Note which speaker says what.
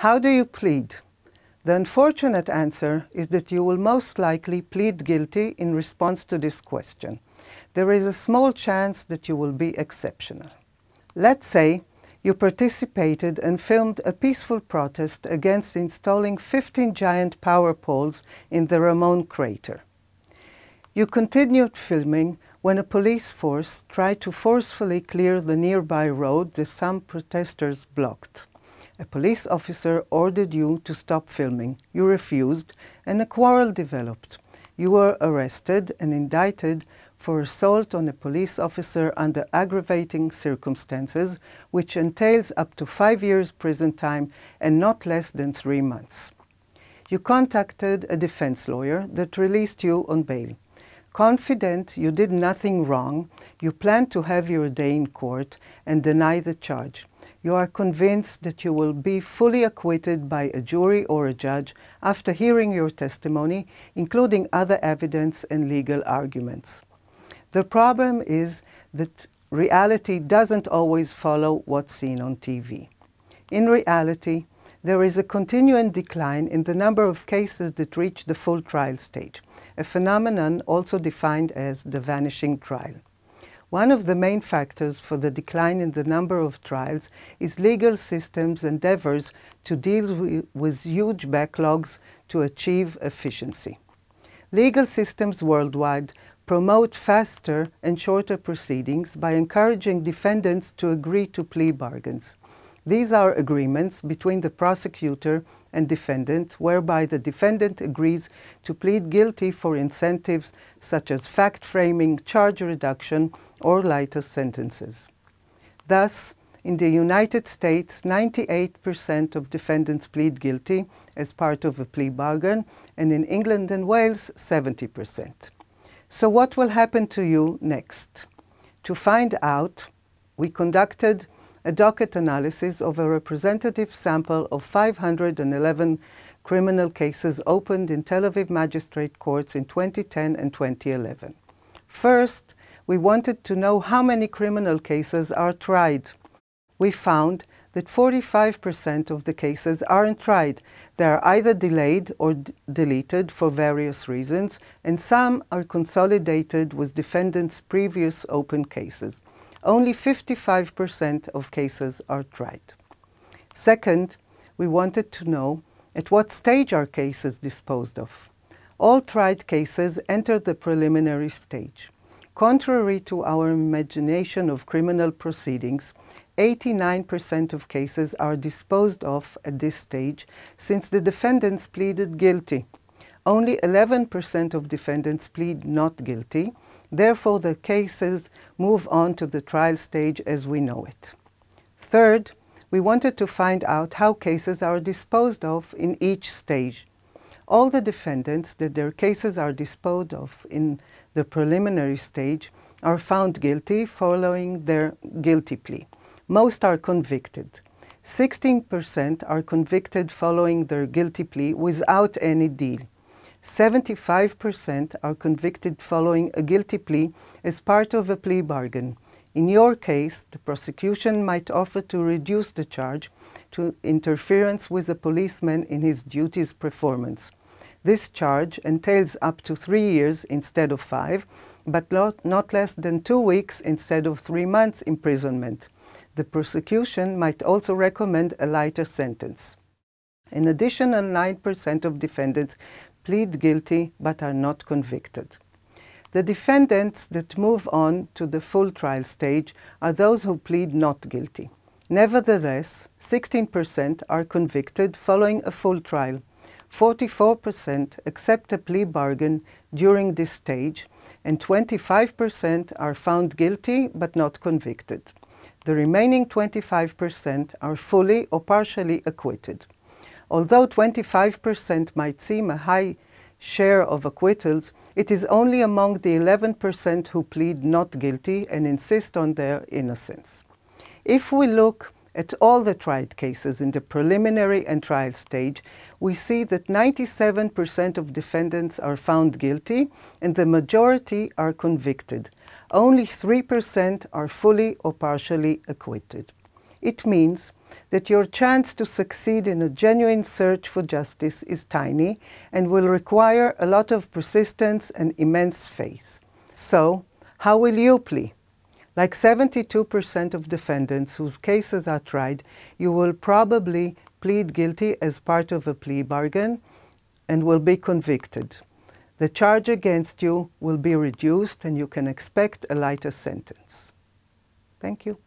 Speaker 1: How do you plead? The unfortunate answer is that you will most likely plead guilty in response to this question. There is a small chance that you will be exceptional. Let's say you participated and filmed a peaceful protest against installing 15 giant power poles in the Ramon crater. You continued filming when a police force tried to forcefully clear the nearby road that some protesters blocked. A police officer ordered you to stop filming. You refused, and a quarrel developed. You were arrested and indicted for assault on a police officer under aggravating circumstances, which entails up to 5 years prison time and not less than 3 months. You contacted a defense lawyer that released you on bail. Confident you did nothing wrong, you plan to have your day in court and deny the charge. You are convinced that you will be fully acquitted by a jury or a judge after hearing your testimony, including other evidence and legal arguments. The problem is that reality doesn't always follow what's seen on TV. In reality, there is a continuing decline in the number of cases that reach the full trial stage, a phenomenon also defined as the vanishing trial. One of the main factors for the decline in the number of trials is legal systems' endeavors to deal with huge backlogs to achieve efficiency. Legal systems worldwide promote faster and shorter proceedings by encouraging defendants to agree to plea bargains. These are agreements between the prosecutor and defendant whereby the defendant agrees to plead guilty for incentives such as fact-framing, charge reduction, or lighter sentences. Thus, in the United States, 98% of defendants plead guilty as part of a plea bargain, and in England and Wales, 70%. So what will happen to you next? To find out, we conducted a docket analysis of a representative sample of 511 criminal cases opened in Tel Aviv magistrate courts in 2010 and 2011. First, we wanted to know how many criminal cases are tried. We found that 45% of the cases aren't tried. They are either delayed or deleted for various reasons, and some are consolidated with defendants' previous open cases. Only 55% of cases are tried. Second, we wanted to know at what stage are cases disposed of. All tried cases enter the preliminary stage. Contrary to our imagination of criminal proceedings, 89% of cases are disposed of at this stage since the defendants pleaded guilty. Only 11% of defendants plead not guilty. Therefore, the cases move on to the trial stage as we know it. Third, we wanted to find out how cases are disposed of in each stage. All the defendants that their cases are disposed of in the preliminary stage are found guilty following their guilty plea. Most are convicted. 16% are convicted following their guilty plea without any deal. 75% are convicted following a guilty plea as part of a plea bargain. In your case, the prosecution might offer to reduce the charge to interference with a policeman in his duties performance. This charge entails up to 3 years instead of 5, but not less than 2 weeks instead of 3 months imprisonment. The prosecution might also recommend a lighter sentence. An additional 9% of defendants plead guilty but are not convicted. The defendants that move on to the full trial stage are those who plead not guilty. Nevertheless, 16% are convicted following a full trial. 44% accept a plea bargain during this stage, and 25% are found guilty but not convicted. The remaining 25% are fully or partially acquitted. Although 25% might seem a high share of acquittals, it is only among the 11% who plead not guilty and insist on their innocence. If we look at all the tried cases in the preliminary and trial stage, we see that 97% of defendants are found guilty and the majority are convicted. Only 3% are fully or partially acquitted. It means that your chance to succeed in a genuine search for justice is tiny and will require a lot of persistence and immense faith. So, how will you plea? Like 72% of defendants whose cases are tried, you will probably plead guilty as part of a plea bargain and will be convicted. The charge against you will be reduced and you can expect a lighter sentence. Thank you.